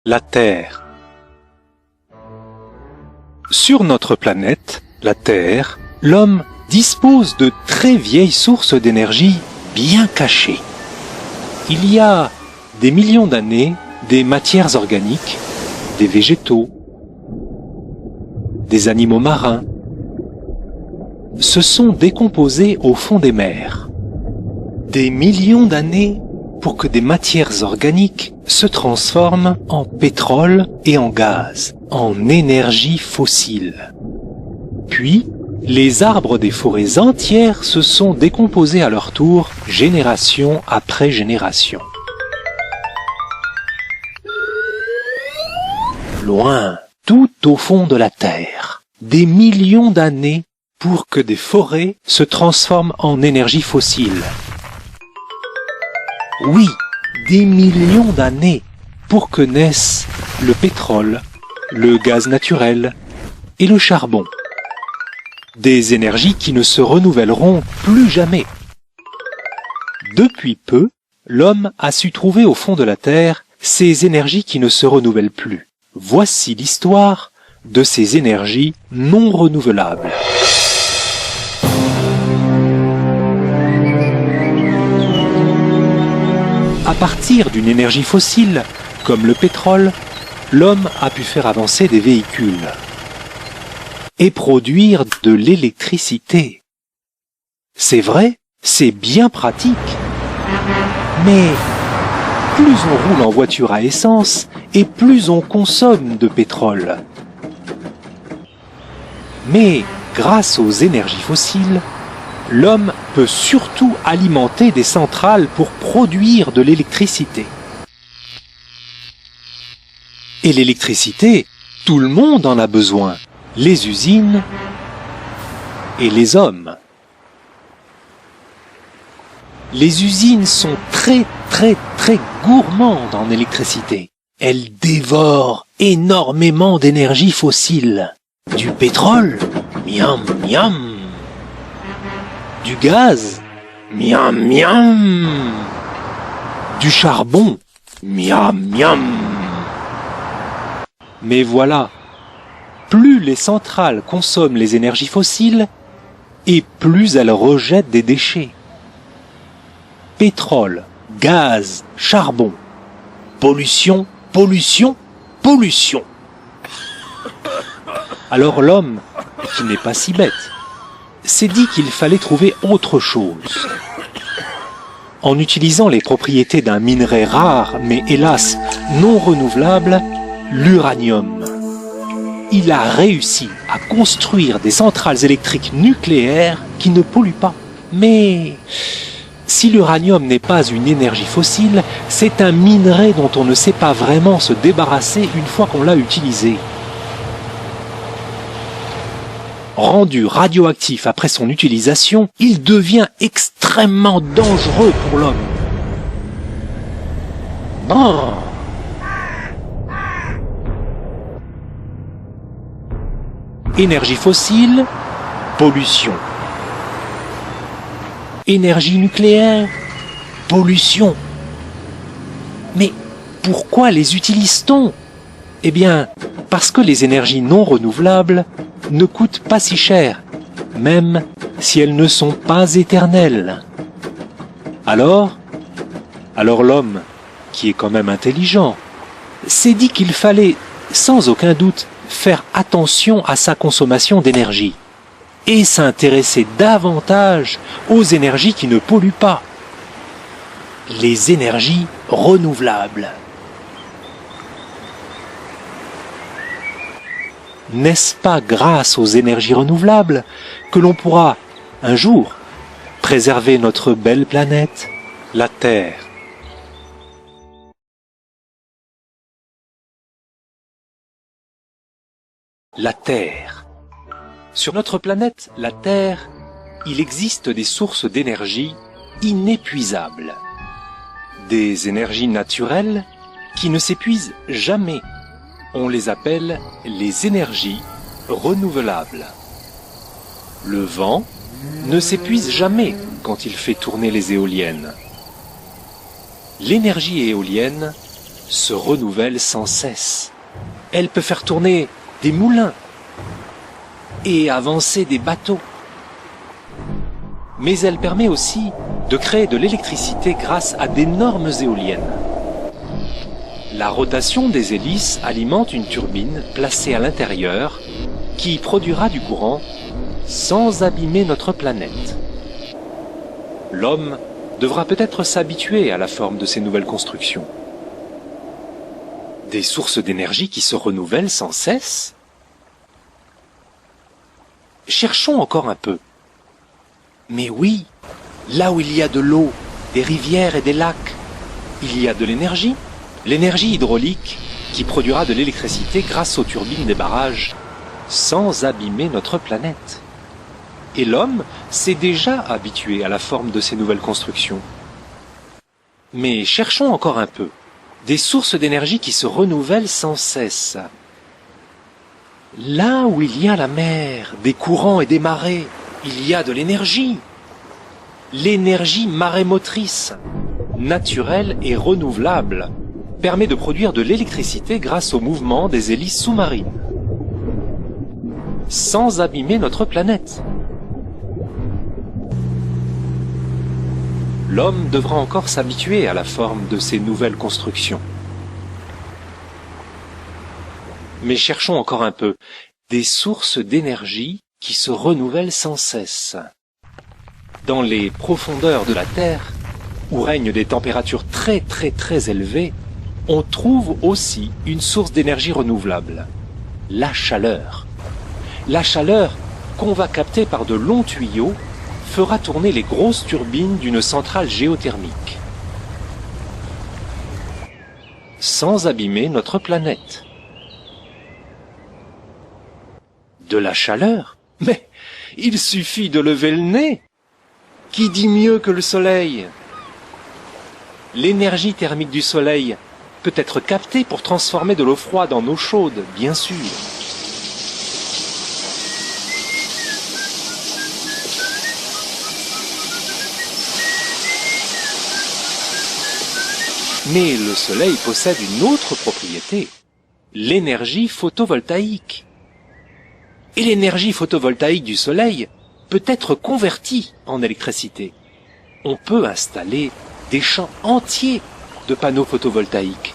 La Terre. Sur notre planète, la Terre, l'homme dispose de très vieilles sources d'énergie bien cachées. Il y a des millions d'années, des matières organiques, des végétaux, des animaux marins, se sont décomposés au fond des mers. Des millions d'années pour que des matières organiques se transforment en pétrole et en gaz, en énergie fossile. Puis, les arbres des forêts entières se sont décomposés à leur tour, génération après génération. Loin, tout au fond de la Terre, des millions d'années pour que des forêts se transforment en énergie fossile. Oui, des millions d'années pour que naissent le pétrole, le gaz naturel et le charbon. Des énergies qui ne se renouvelleront plus jamais. Depuis peu, l'homme a su trouver au fond de la Terre ces énergies qui ne se renouvellent plus. Voici l'histoire de ces énergies non renouvelables. À partir d'une énergie fossile, comme le pétrole, l'homme a pu faire avancer des véhicules et produire de l'électricité. C'est vrai, c'est bien pratique, mais plus on roule en voiture à essence et plus on consomme de pétrole. Mais grâce aux énergies fossiles, l'homme peut surtout alimenter des centrales pour produire de l'électricité. Et l'électricité, tout le monde en a besoin, les usines et les hommes. Les usines sont très gourmandes en électricité. Elles dévorent énormément d'énergie fossile. Du pétrole, miam miam. Du gaz, miam miam. Du charbon, miam miam. Mais voilà, plus les centrales consomment les énergies fossiles, et plus elles rejettent des déchets. Pétrole, gaz, charbon, pollution, pollution, pollution. Alors l'homme, qui n'est pas si bête, s'est dit qu'il fallait trouver autre chose. En utilisant les propriétés d'un minerai rare, mais hélas non renouvelable, l'uranium. Il a réussi à construire des centrales électriques nucléaires qui ne polluent pas. Mais si l'uranium n'est pas une énergie fossile, c'est un minerai dont on ne sait pas vraiment se débarrasser une fois qu'on l'a utilisé. Rendu radioactif après son utilisation, il devient extrêmement dangereux pour l'homme. Bon. Énergie fossile, pollution. Énergie nucléaire, pollution. Mais pourquoi les utilise-t-on? Eh bien, parce que les énergies non renouvelables ne coûtent pas si cher, même si elles ne sont pas éternelles. Alors l'homme, qui est quand même intelligent, s'est dit qu'il fallait, sans aucun doute, faire attention à sa consommation d'énergie et s'intéresser davantage aux énergies qui ne polluent pas, les énergies renouvelables. N'est-ce pas grâce aux énergies renouvelables que l'on pourra, un jour, préserver notre belle planète, la Terre. La Terre. Sur notre planète, la Terre, il existe des sources d'énergie inépuisables. Des énergies naturelles qui ne s'épuisent jamais. On les appelle les énergies renouvelables. Le vent ne s'épuise jamais quand il fait tourner les éoliennes. L'énergie éolienne se renouvelle sans cesse. Elle peut faire tourner des moulins et avancer des bateaux. Mais elle permet aussi de créer de l'électricité grâce à d'énormes éoliennes. La rotation des hélices alimente une turbine placée à l'intérieur qui produira du courant sans abîmer notre planète. L'homme devra peut-être s'habituer à la forme de ces nouvelles constructions. Des sources d'énergie qui se renouvellent sans cesse? Cherchons encore un peu. Mais oui, là où il y a de l'eau, des rivières et des lacs, il y a de l'énergie. L'énergie hydraulique qui produira de l'électricité grâce aux turbines des barrages, sans abîmer notre planète. Et l'homme s'est déjà habitué à la forme de ces nouvelles constructions. Mais cherchons encore un peu. Des sources d'énergie qui se renouvellent sans cesse. Là où il y a la mer, des courants et des marées, il y a de l'énergie. L'énergie marémotrice, naturelle et renouvelable, permet de produire de l'électricité grâce au mouvement des hélices sous-marines, sans abîmer notre planète. L'homme devra encore s'habituer à la forme de ces nouvelles constructions. Mais cherchons encore un peu. Des sources d'énergie qui se renouvellent sans cesse. Dans les profondeurs de la Terre, où règnent des températures très élevées, on trouve aussi une source d'énergie renouvelable, la chaleur. La chaleur, qu'on va capter par de longs tuyaux, fera tourner les grosses turbines d'une centrale géothermique, sans abîmer notre planète. De la chaleur? Mais il suffit de lever le nez. Qui dit mieux que le soleil? L'énergie thermique du soleil peut être captée pour transformer de l'eau froide en eau chaude, bien sûr. Mais le soleil possède une autre propriété, l'énergie photovoltaïque. Et l'énergie photovoltaïque du soleil peut être convertie en électricité. On peut installer des champs entiers de panneaux photovoltaïques,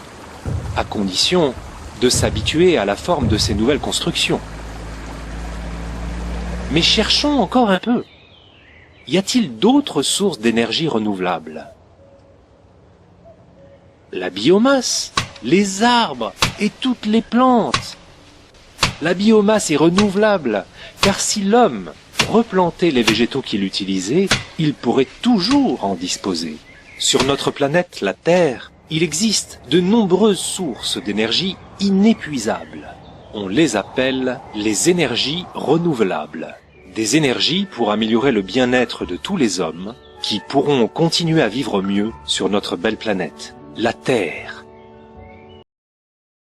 à condition de s'habituer à la forme de ces nouvelles constructions. Mais cherchons encore un peu. Y a-t-il d'autres sources d'énergie renouvelables? La biomasse, les arbres et toutes les plantes. La biomasse est renouvelable, car si l'homme replantait les végétaux qu'il utilisait, il pourrait toujours en disposer. Sur notre planète, la Terre, il existe de nombreuses sources d'énergie inépuisables. On les appelle les énergies renouvelables. Des énergies pour améliorer le bien-être de tous les hommes qui pourront continuer à vivre mieux sur notre belle planète, la Terre.